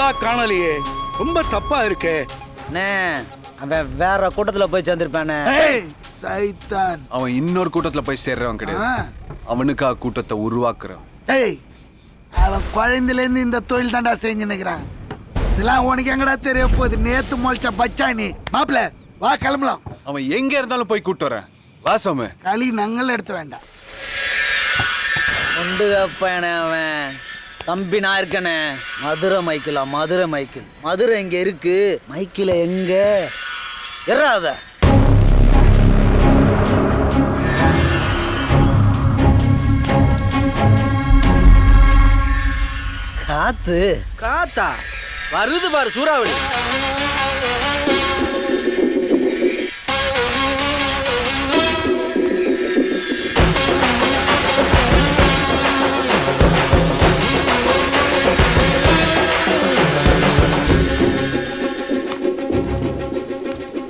ஆளா காணலையே, ரொம்ப தப்பா இருக்கே. அவன் வேற கூட்டத்துல போய் சேர்ந்திருப்பானே. சைத்தான். அவன் இன்னொரு கூட்டத்துல போய் சேர்றவன் கிடையாது, அவனுக்கா கூட்டத்தை உருவாக்குறான். அவன் குழந்தையில இருந்து இந்த தொழில் தாண்டா செஞ்சு நிக்கிறான். இதெல்லாம் உனக்கு எங்கடா தெரிய போகுது? நேத்து முளைச்ச பச்சானி மாப்பிள்ள, வா கிளம்பலாம். அவன் எங்க இருந்தாலும் போய் கூட்டு வரேன். வா சாமி. களி நங்கள் எடுத்து வேண்டாம். உண்டு அப்பனே அவன் தம்பி, நான் இருக்கனே. மதுரை மைக்கிளா, மதுரை மைக்கிள். மதுரை எங்க இருக்கு, மைக்கில எங்க எறாத காத்து. காத்தா வருது பாரு சூறாவளி.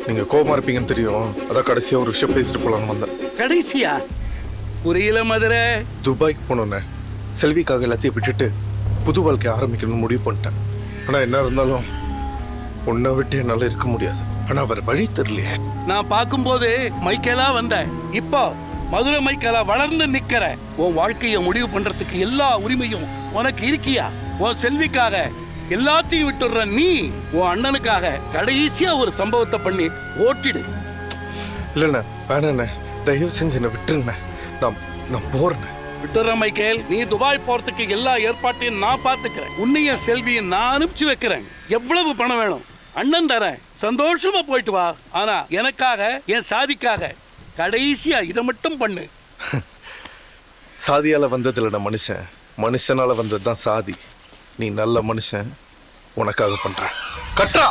நீங்க கோபமா இருப்பீங்கன்னு தெரியும், அதான் கடைசியா ஒரு விஷயம் பேசிட்டு போலான்னு வந்தேன். கடைசியா? புரியல மதுரை. துபாய்க்கு போனோன்னே செல்விக்காக எல்லாத்தையும் விட்டுட்டு புது வாழ்க்கை ஆரம்பிக்கணும்னு முடிவு பண்ணிட்டேன். ஆனா என்ன இருந்தாலும் உன்னை விட்டு என்னால இருக்க முடியாது. ஆனா அவர் வழி தெரியலையே. நான் பார்க்கும்போது மைக்கேலா வந்தேன், இப்போ மதுரை மைக்கேலா வளர்ந்து நிக்கிற. உன் வாழ்க்கைய முடிவு பண்றதுக்கு எல்லா உரிமையும் உனக்கு இருக்கியா? உன் செல்விக்காக எல்லாத்தையும் விட்டுடுற நீ உன் அண்ணனுக்காக கடைசியா ஒரு சம்பவத்தை பண்ணி ஓட்டிடு. இல்லண்ணே, வேணாண்ணே, தயவு செஞ்சு என்ன விட்டுருண்ணே. நான் போறேன். விட்டுற மைக்கேல், நீ துபாய் போறதுக்கு எல்லா ஏற்பாட்டையும் நான் பாத்துக்கிறேன். உன்னையும் செல்வியும் நான் அனுப்பிச்சு வைக்கிறேன். எவ்வளவு பணம் வேணும் அண்ணன் தரேன். சந்தோஷமா போயிட்டு வா. ஆனா எனக்காக, என் சாதிக்காக கடைசியா இதை மட்டும் பண்ணு. சாதியால வந்ததுல நான் மனுஷன், மனுஷனால வந்ததுதான் சாதி. நீ நல்ல மனுஷன், உனக்காக பண்ற. கட்டா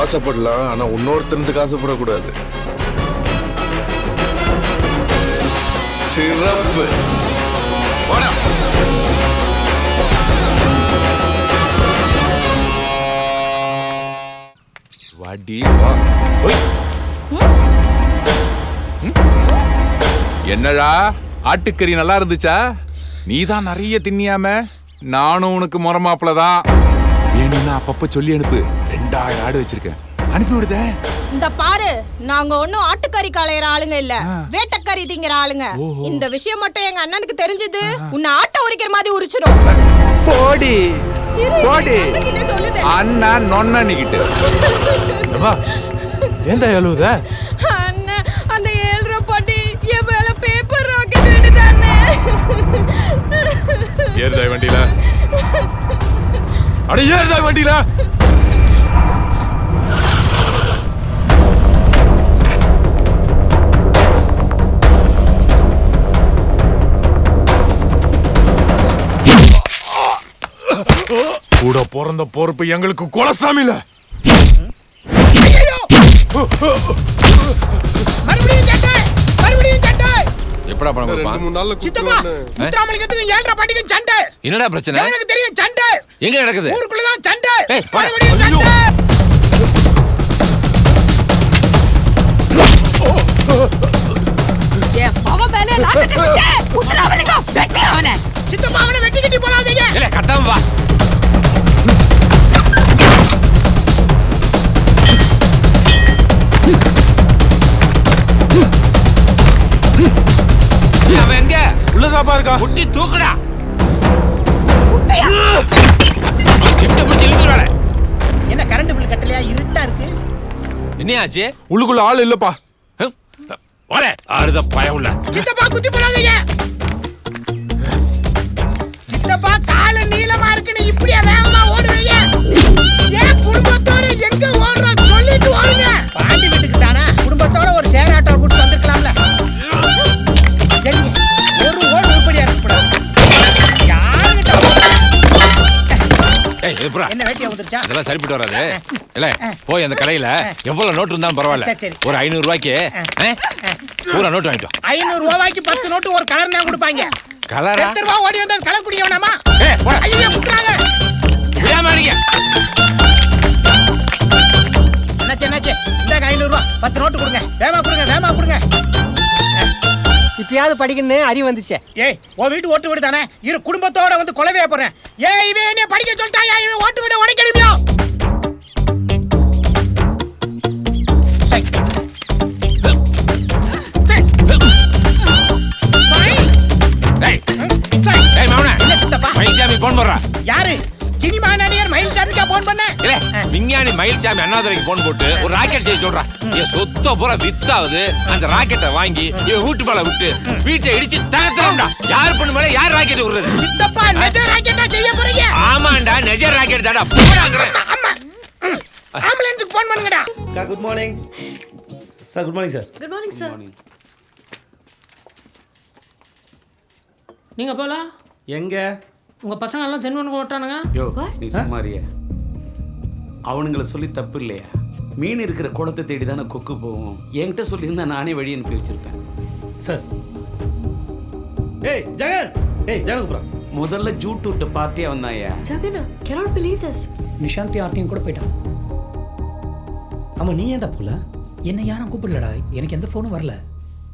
ஆசைப்படலாம், ஆனா இன்னொருத்தருக்கு ஆசைப்படக்கூடாது. சிறப்பு. வாடி என்னடா ஆட்டுக்கறி நல்லா இருந்துச்சா? நீதான் நிறைய தின்னியாம. நானும் உனக்கு முறமாப்பிளதான். வேணும்னா அப்பப்ப சொல்லி அனுப்பு. 2000 ஆடு வச்சிருக்கேன், அனுப்பி விடுத. இந்த பாரு, நாங்க ஒண்ணும் ஆட்டுக்கறி காலையிற ஆளுங்க இல்ல, வேட்டக்கறி திங்கிற ஆளுங்க. இந்த விஷயம் மட்டும் எங்க அண்ணனுக்கு தெரிஞ்சது, உன்னை ஆட்டை உரிக்கிற மாதிரி உரிச்சிடும். போடி போடி அண்ணா நொன்னிக்கிட்டு. ஏண்டா எழுவுத? அண்ணா, அந்த 7 ரூபாய் பாட்டி என் மேல பேப்பர் ராக்கெட் விடுதானே. ஏறுதா வண்டியில? அட ஏறுதா வண்டியில? கூட பிறந்த பொறுப்பு எங்களுக்கு குலசாமில. எப்படா பணம் கொடுப்பான்? 2-3 நாள்ல சித்தப்பா முத்துராமலிங்கத்துக்கு 7 ரூபாய் பாட்டிக்கு சண்டை. என்னடா பிரச்சனை? எனக்கு தெரியும், சண்டை எங்க நடக்குது? ஊருக்குள்ள தான் சண்டை. மறுபடியும் சண்டை. ஏ பாவ மேல லாக்கெட் விட்டு முத்துராமலிங்கம் வெட்டி அவனை. சித்தப்பா அவனை வெட்டி கட்டி போடாதீங்க. இல்ல கட்டாம வா. அவன் எங்க? உள்ளதாப்பா இருக்கா. முட்டி தூக்குடா. முட்டையா? கிட்ட பிடிச்சி இழுத்துறானே. என்ன கரண்ட் பில் கட்டலையா? இருட்டா இருக்கு. என்னையாச்சு? உள்ளுக்குள்ள ஆள் இல்லப்பா. வரே ஆறுத பயவுல. சித்தப்பா குத்தி போடாதீங்க. சித்தப்பா கால நீளமா இருக்கு, நீ இப்படியே வேகமா ஓடுவீங்க. ஏன் குடும்பத்தோட எங்க ஓடுறோம் சொல்லிட்டு ஓடுங்க. பாண்டி வீட்டுக்கு தானா? குடும்பத்தோட ஒரு சேர் ஆட்டோ கூட்டி வந்திருக்கலாம்ல. ஒரு ஓடு உருப்படியா இருக்கக்கூடாது. என்ன வேட்டியா வந்துருச்சா? இதெல்லாம் சரிப்பட்டு வராது. இல்ல போய் அந்த கடையில எவ்வளவு நோட்டு இருந்தாலும் பரவாயில்ல, ஒரு 500 ரூபாய்க்கு பூரா நோட்டு வாங்கிட்டோம். 500 ரூபாய்க்கு 10 நோட்டு ஒரு கலர் நான் கொடுப்பாங்க. கலரா? 10 ரூபாய் ஓடி வந்தா கலர் குடிக்க வேணாமா? ஐயா குடுறாங்க. விடாம அடிங்க. என்னாச்சு? இந்த 500 ரூபாய் 10 நோட்டு கொடுங்க. வேகமா கொடுங்க. இப்பயாவது படிக்கணும்னு அறிவு வந்துச்சே. ஏய் உன் வீட்டு ஓட்டு வீடு தானே, இரு குடும்பத்தோட வந்து கொலவையா போறேன். ஏய் இவன் என்ன படிக்க சொல்லிட்டாயா, இவன் ஓட்டு வீடு உடைக்கணுமியோ? யாரு சினிமா நடிகர் மயில்சாமிக்கா போன் பண்ண? விஞ்ஞானி மயில்சாமி அண்ணாதுரைக்கு போன் போட்டு ஒரு ராக்கெட் செய்ய சொல்றான். என் சொத்த பூரா வித்தாகுது, அந்த ராக்கெட்டை வாங்கி என் வீட்டு மேல விட்டு வீட்டை இடிச்சு தகர்த்தா. யார் பண்ணு மேல யார் ராக்கெட் விடுறது? சித்தப்பா நெஜ ராக்கெட்டா செய்ய போறீங்க? ஆமாண்டா, நெஜ ராக்கெட் தாடா. போறாங்கற. ஆம்புலன்ஸ்க்கு போன் பண்ணுங்கடா. Good morning sir. Good morning sir. Good morning sir. நீங்க போலாம். எங்க உங்க பசங்க எல்லாம் சென்வனுக்கு ஓட்டானுங்க. யோ நீ சும்மாரியா, அவனுங்களை சொல்லி தப்பு இல்லையா? மீன் இருக்கிற குளத்தை தேடி தானே கொக்கு போவோம். என்கிட்ட சொல்லியிருந்தா நானே வழி அனுப்பி வச்சிருப்பேன் சார். ஏய் ஜெகன், ஏய் ஜெகன் கூப்பிடுறான். முதல்ல ஜூட் விட்ட பார்ட்டியா வந்தாயா? Jagan, cannot believe this. Nishanthi ஆர்த்தியும் கூட போயிட்டான். ஆமா, நீ ஏன்டா போல? என்ன யாரும் கூப்பிடலடா, எனக்கு எந்த ஃபோனும் வரல.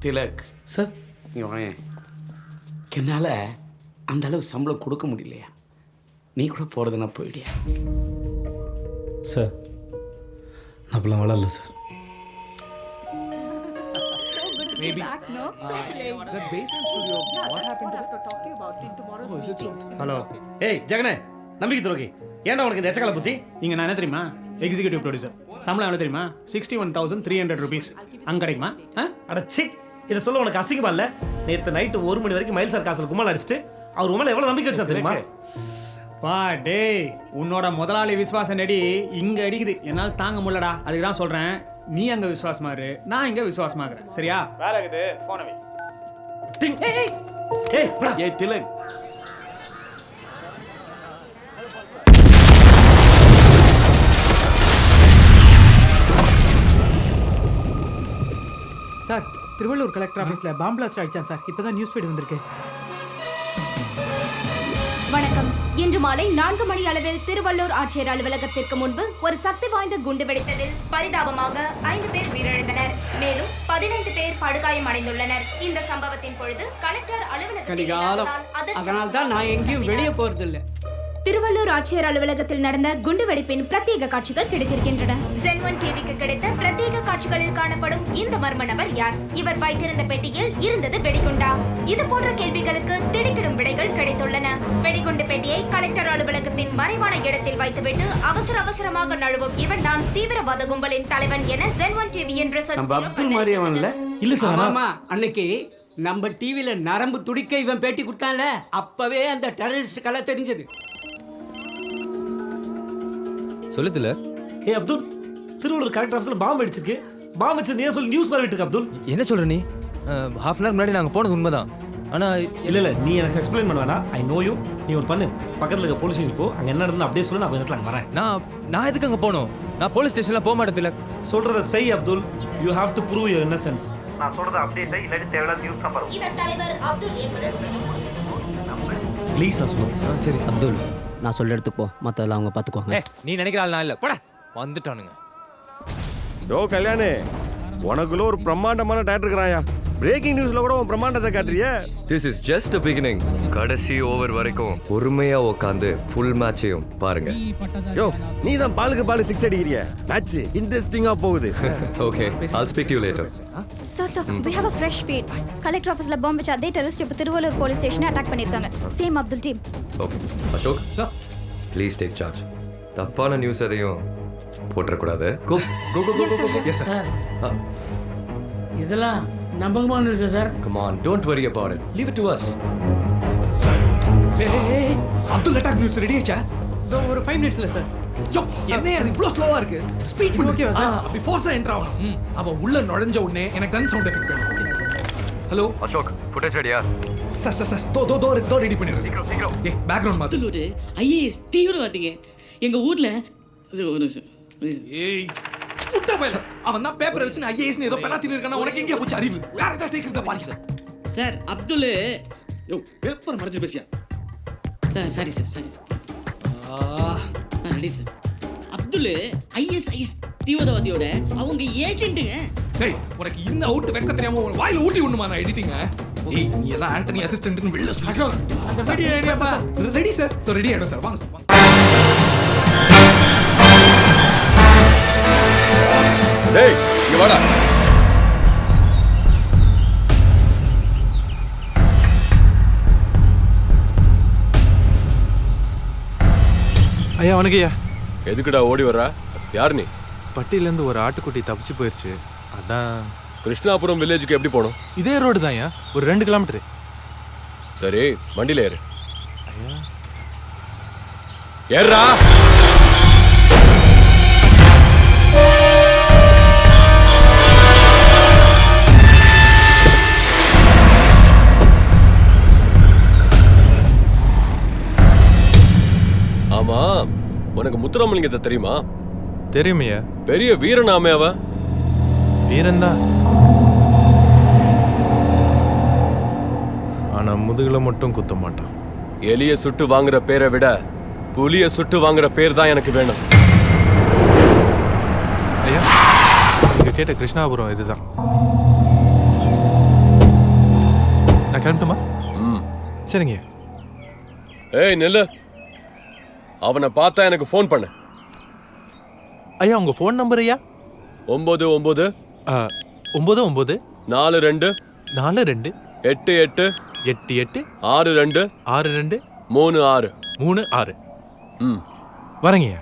திலக் சார், இங்க வாயேன். என்னால அந்த அளவு சம்பளம் கொடுக்க முடியலையா? நீ கூட போறதுன்னா போயிடியா? சார் நான் அப்பெல்லாம் வளரல சார். ஹலோ. ஏய் ஜெகனே, நம்பிக்கை துரோகி, ஏன்டா உனக்கு இந்த எச்சக்கால புத்தி? இங்க நான் என்ன தெரியுமா, எக்ஸிகியூட்டிவ் ப்ரொடியூசர். சம்பளம் எவ்வளோ தெரியுமா? 61,300 rupees. அங்கே கிடைக்குமா? அட சீ, இதை சொல்ல உனக்கு அசிங்கமா இல்ல? நேற்று நைட்டு 1 மணி வரைக்கும் மயில் சார் காசில் கும்மல் அடிச்சுட்டு அவர் உண்மையில எவ்வளவு நம்பிக்கை வச்சா தெரியுமா? பா டேய், உன்னோட முதலாளி விசுவாச நடி இங்க அடிக்குது, என்னால் தாங்க முடியலடா. அதுக்கு தான் சொல்றேன், நீ அங்க விசுவாசமா இரு, நான் இங்க விசுவாசமா இருக்கிறேன். சரியா? வேற இருக்குது போனவே. ஏய் திலக், சார், திருவள்ளூர் கலெக்டர் ஆஃபீஸில் பாம்பு பிளாஸ்ட் அடிச்சான் சார். இப்போதான் நியூஸ் ஃபீட் வந்திருக்கு. வணக்கம். இன்று மாலை 4 மணி அளவில் திருவள்ளூர் ஆட்சியர் அலுவலகத்திற்கு முன்பு ஒரு சக்தி வாய்ந்த குண்டு வெடித்ததில் பரிதாபமாக 5 பேர் உயிரிழந்தனர். மேலும் 15 பேர் படுகாயம் அடைந்துள்ளனர். இந்த சம்பவத்தின் பொழுது கலெக்டர் அலுவலகத்தில் அதனால்தான் நான் எங்கேயும் வெளியே போறது இல்லை. திருவள்ளூர் ஆட்சியர் அலுவலகத்தில் நடந்த குண்டுவெடிப்பின் பிரத்யேக காட்சிகள் கிடைத்திருக்கின்றன. சென்வன் டிவிக்கு கிடைத்த பிரத்யேக காட்சிகளில் காணப்படும் இந்த மர்ம நபர் யார்? இவர் வைத்திருந்த பெட்டியில் இருந்தது வெடிகுண்டா? இது போன்ற கேள்விகளுக்கு திடுக்கிடும் விடைகள் கிடைத்துள்ளன. வெடிகுண்டு பெட்டியை கலெக்டர் அலுவலகத்தின் மறைவான இடத்தில் வைத்துவிட்டு அவசரமாக நழுவும் இவன் தான் தீவிரவாத கும்பலின் தலைவன் என சென்வன் டிவி என்ற இல்ல சார். ஆமா, அன்னைக்கு நம்ம டிவில நரம்பு துடிக்க இவன் பேட்டி கொடுத்தான்ல, அப்பவே அந்த டெரரிஸ்ட் கலை தெரிஞ்சது. சொல்லுதுல. ஏய் அப்துல், திருவள்ளூர் கலெக்டர் ஆஃபீஸ்ல பாம்பு அடிச்சிருக்கு. பாம்பு வச்சு நீ சொல்லி நியூஸ் பரவிட்டு இருக்கு அப்துல். என்ன சொல்ற நீ? ஹாஃப் அன் ஹவர் முன்னாடி நாங்க போனது உண்மைதான். ஆனா இல்ல நீ எனக்கு எக்ஸ்பிளைன் பண்ண வேணாம். I know you. நீ ஒரு பண்ணு, பக்கத்துல இருக்க போலீஸ் ஸ்டேஷன் போ, அங்க என்ன நடந்து அப்படியே சொல்லு, நான் கொஞ்ச நேரத்துல வரேன். நான் எதுக்கு அங்க போகணும்? நான் போலீஸ் ஸ்டேஷன்ல போக மாட்டேன். சொல்றத செய் Abdul. You have to prove your innocence. நான் சொல்றத அப்படியே செய், இல்ல தேவையில்லாத நியூஸ் தான் வரும். இதன் தலைவர் அப்துல் என்பது ப்ளீஸ் நான் சொல்றது. சரி அப்துல், நான் சொல்ற இடத்துக்கு போ, மத்ததெல்லாம் அவங்க பாத்துக்குவாங்க. நீ நினைக்கிற ஆள் நான் இல்ல. போடா, வந்துட்டானுங்க. டோ கல்யாணே, உனக்குள்ள ஒரு பிரம்மாண்டமான டேரக்டர் இருக்கறாயா. பிரேக்கிங் நியூஸ்ல கூட உன் பிரம்மாண்டத்தை காட்டுறியே. This is just a beginning. கடைசி ஓவர் வரைக்கும் பொறுமையா உட்கார்ந்து ஃபுல் மேட்சையும் பாருங்க. யோ, நீ தான் பாலுக்கு பால் 6 அடிக்கிறிய. மேட்ச் இன்ட்ரஸ்டிங்கா போகுது. Okay, I'll speak to you later. Sir, we have a fresh feed. Collector officeல bomb வச்சு அதே டெரரிஸ்ட் இப்ப திருவள்ளூர் போலீஸ் ஸ்டேஷனை அட்டாக் பண்ணிருக்காங்க. Same Abdul team. Okay. Ashok, sir, please take charge. தப்பான நியூஸ் எதையும் போட்ற கூடாது. Go. Yes sir. இதெல்லாம் நம்பகமான இருக்கு sir. Come on, don't worry about it. Leave it to us. ஏய், அப்துல் அட்டாக் நியூஸ் ரெடி ஆச்சா? ஒரு 5 மினிட்ஸ்ல சார். யோ, என்ன அது இவ்ளோ ஸ்லோவா இருக்கு? ஸ்பீட் பண்ணு. ஓகேவா சார்? அப்படி ஃபோர்ஸா என்டர் ஆகணும். அவ உள்ள நுழைஞ்ச உடனே எனக்கு கன் சவுண்ட் எஃபெக்ட் வேணும். Hello Ashok, footage ready-யா? சார் தோ ரெடி பண்ணிடுறேன். சீக்கிரம். ஏய், பேக்ரவுண்ட் மாத்து. அப்துல் ஒரு ஐஏஎஸ் தீவிரவாதிங்க எங்க ஊர்ல. ஏய், முட்டை பையல. அவன் தான் பேப்பரை வச்சு ஐஏஎஸ் ஏதோ பெனாத்தின்னு இருக்கானா, உனக்கு எங்க போச்சு அறிவு? வேற ஏதாவது டேக் பாருங்க சார். சார் அப்துல். யோ, பேப்பர் மறைச்சு பேசியா? Sorry sir. Ready sir. Abdul ISIS தீவிரவாதியோட அவங்க ஏஜென்ட்டுங்க. டேய், உனக்கு இன்ன அவுட் வெக்க தெரியாம வாயில ஊட்டி விடணுமா நான் எடிட்டிங்க? ஏய் நீ எல்லாம் ஆண்டனி அசிஸ்டன்ட்னு வெளில சொல்லு. Ready sir. ரெடி ஆயிடும் சார். வாங்க சார். டேய் இங்க வாடா. ஐயா வணக்கம் ஐயா. எதுக்குடா ஓடி வர்ற? யார் நீ? பட்டியிலேருந்து ஒரு ஆட்டுக்குட்டி தப்பிச்சு போயிடுச்சு, அதான். கிருஷ்ணாபுரம் வில்லேஜுக்கு எப்படி போகணும்? இதே ரோடு தான் ஐயா, ஒரு 2 கிலோமீட்டரு. சரி வண்டியில் ஏறு. ஐயா ஏறா. ஆமா, உனக்கு முத்துராமலிங்கத்தை தெரியுமா? தெரியுமையா. பெரிய வீரனாமே அவ. வீரன் தான், ஆனா முதுகுல மட்டும் குத்த மாட்டான். எலிய சுட்டு வாங்குற பேரை விட புலிய சுட்டு வாங்குற பேர் தான் எனக்கு வேணும். ஐயா நீங்க கேட்ட கிருஷ்ணாபுரம் இதுதான். நான் கிளம்பட்டுமா? சரிங்க. ஏய் நெல்லு, அவனை பார்த்தா எனக்கு ஃபோன் பண்ணு. ஐயா உங்க ஃபோன் நம்பர் ஐயா? 99 99 42 42 88 88 62 62 36 36. வரேங்கய்யா.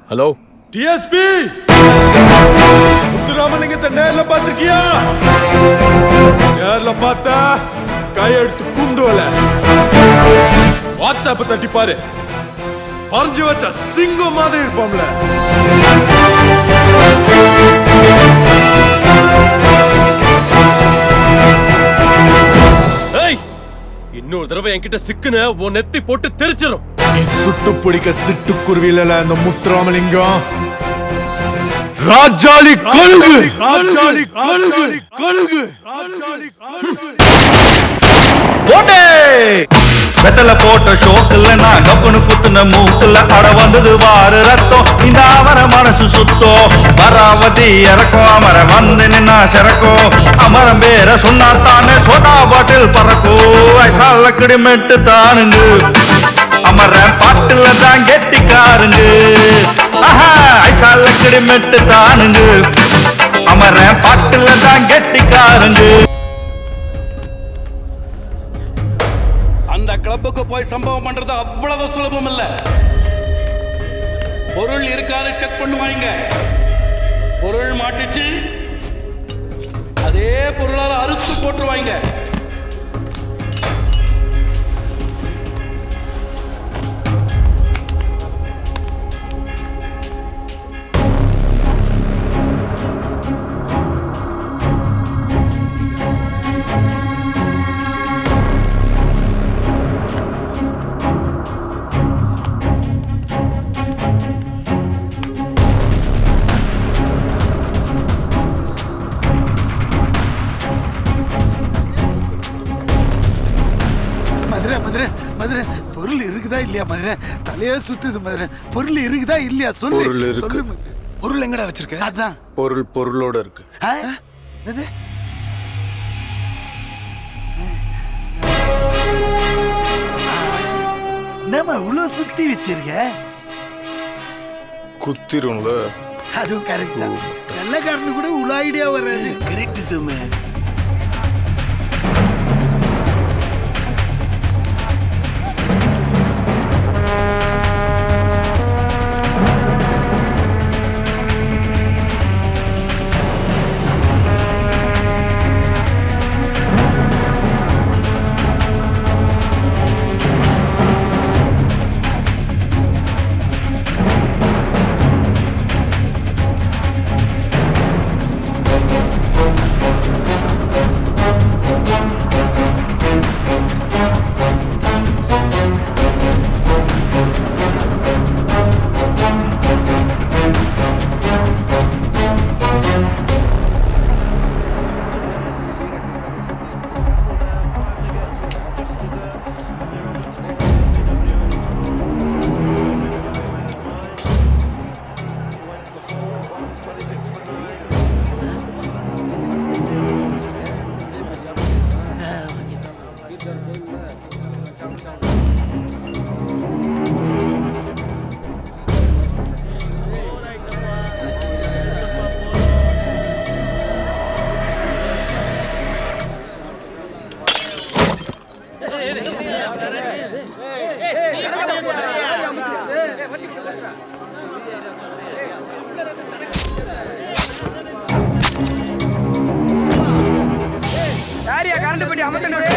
ஹலோ டிஎஸ்பி, முத்துராமலிங்கத்தை நேர்ல பார்த்திருக்கியா? நேர்ல பார்த்தா கையெடுத்து குண்டுவல. வாட்ஸ்அப் தட்டி பாரு, பறிஞ்சு வச்ச சிங்கம் மாதிரி இருப்போம்ல. இன்னொரு தடவை என்கிட்ட சிக்குன உன் நெத்தி போட்டு தெரிச்சிரும். நீ சுட்டு பிடிக்க சிட்டுக்குருவில அந்த முத்துராமலிங்கம் ராஜாளி கழுகு, ராஜாளி கழுகு, கழுகு, ராஜாளி கழுகு. போட்டே வெத்தல போட்ட ஷோக்குல நான் கப்புனு குத்துன மூக்குல அட வந்தது வாரு ரத்தம். இந்த அவர மனசு சுத்தோ பராவதி இறக்கும். அமர வந்து நின்னா சிறக்கும். அமரம் பேர சொன்னா தானே சோடா பாட்டில் பறக்கும். ஐசாலக்கடி மெட்டு தானுங்க அமர பாட்டுல தான் கெட்டிக்காருங்க. ஐசாலக்கடி மெட்டு தானுங்க அமர பாட்டுல தான் கெட்டிக்காருங்க. அந்த கிளப்புக்கு போய் சம்பவம் பண்றது அவ்வளவு சுலபம் இல்ல. பொருள் இருக்காது செக் பண்ணுவாங்க. பொருள் மாட்டிச்சு அதே பொருளால அறுத்து போட்டுருவாங்க. பொருள் இருக்குதா இல்லையா மதுரை? தலையே சுத்துது மதுரை. பொருள் இருக்குதா இல்லையா சொல்லு. பொருள் இருக்கு. பொருள் எங்கடா வச்சிருக்க? அதான் பொருள் பொருளோட இருக்கு. என்னம்மா இவ்வளவு சுத்தி வச்சிருக்க? குத்திரும்ல. அதுவும் கரெக்ட் தான். வெள்ளக்காரனு கூட இவ்வளவு ஐடியா வராது. கரெக்ட் சும்மா. பெட்டி அமர்த்தண்டே.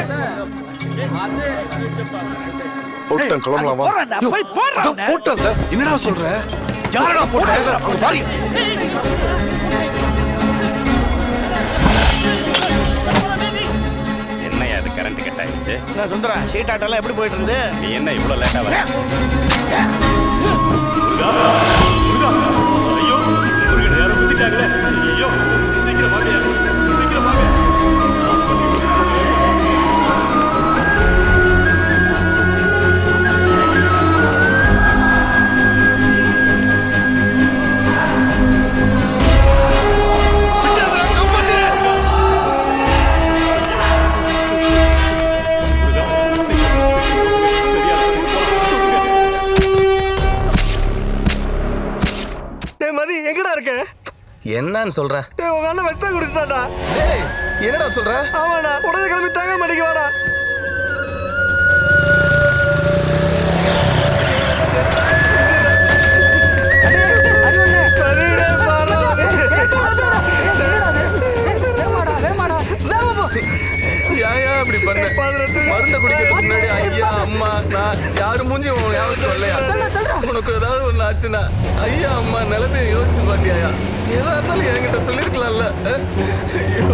போட்டேன் கிளம்பலாம் வா. போறேன்டா, போய் போடுறா அவனை. போட்டேன்ல. என்னடா சொல்ற? யாரடா போட்ட? அங்க பாரு. என்னையா அது கரண்ட் கட் ஆயிடுச்சு? நான் சுந்தரா ஷீட் ஆட்டெல்லாம் எப்படி போயிட்டு இருக்குது? நீ என்ன இவ்வளவு லேட்டா வர? ஐயோ முருகன் யாரும் குத்திட்டாங்களே. ஐயோ சீக்கிரம் வாங்க, சீக்கிரம் வாங்க. மதி எங்கடா இருக்க? என்னன்னு சொல்ற? டேய் உங்க அண்ணன் வெஸ்டா குடிச்சாடா. டேய் என்னடா சொல்ற? ஆமாடா, உடனே கிளம்பி தாங்க மாட்டேங்க வாடா. ஏன் இப்படி பண்ண? மருந்த குடிக்கிறதுக்கு முன்னாடி ஐயா அம்மா நான் யாரும் மூஞ்சி யாரும் சொல்லையா? உனக்கு ஏதாவது ஒண்ணு ஆச்சுன்னா ஐயா அம்மா நிலைமையை யோசிச்சு பாத்தியா? ஏதா இருந்தாலும் என்கிட்ட சொல்லிருக்கலாம்ல. ஐயோ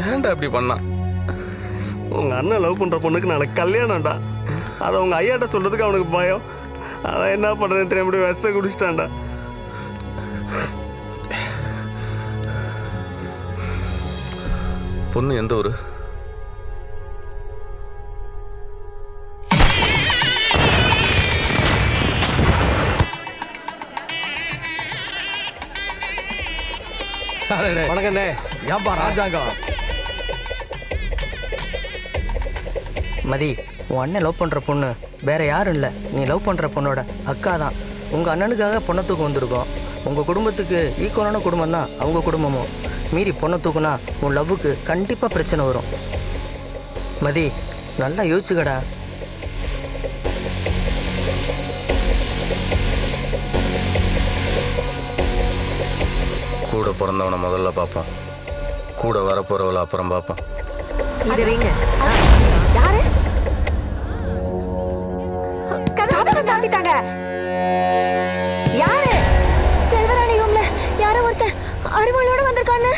ஏன்டா இப்படி பண்ணா? உங்க அண்ணன் லவ் பண்ற பொண்ணுக்கு நாளைக்கு கல்யாணம்டா. அதை உங்க ஐயாட்ட சொல்றதுக்கு அவனுக்கு பயம். அதான் என்ன பண்றேன்னு தெரியாம விஷ குடிச்சிட்டான்டா. பொண்ணு எந்த ஊரு? வணக்கண்ணே. ஏன்பா ராஜாங்கம்? மதி, உன் அண்ணன் லவ் பண்ணுற பொண்ணு வேற யாரும் இல்லை, நீ லவ் பண்ணுற பொண்ணோட அக்கா தான். உங்கள் அண்ணனுக்காக பொண்ணை தூக்க வந்திருக்கோம். உங்கள் குடும்பத்துக்கு ஈக்குவலான குடும்பம் தான் அவங்க குடும்பமும். மீறி பொண்ணை தூக்குனா உன் லவ்வுக்கு கண்டிப்பாக பிரச்சனை வரும். மதி, நல்லா யோசிச்சுக்கடா. கூட பிறந்தவனை முதல்ல பார்ப்போம், கூட வரப்போறவளை அப்புறம் பார்ப்போம். இது வைங்க. யாரு கதவை சாத்திட்டாங்க? யாரு? செல்வராணி ரூம்ல யாரோ ஒருத்தன் அருவாளோட வந்திருக்கான்னு.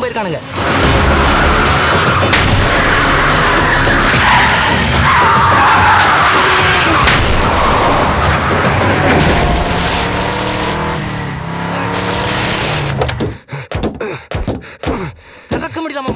போயிருக்கானுங்க. நடக்க முடியலாமா?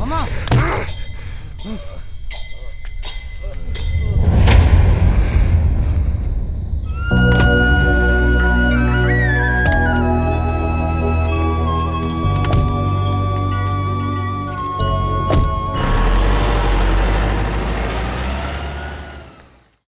மாமா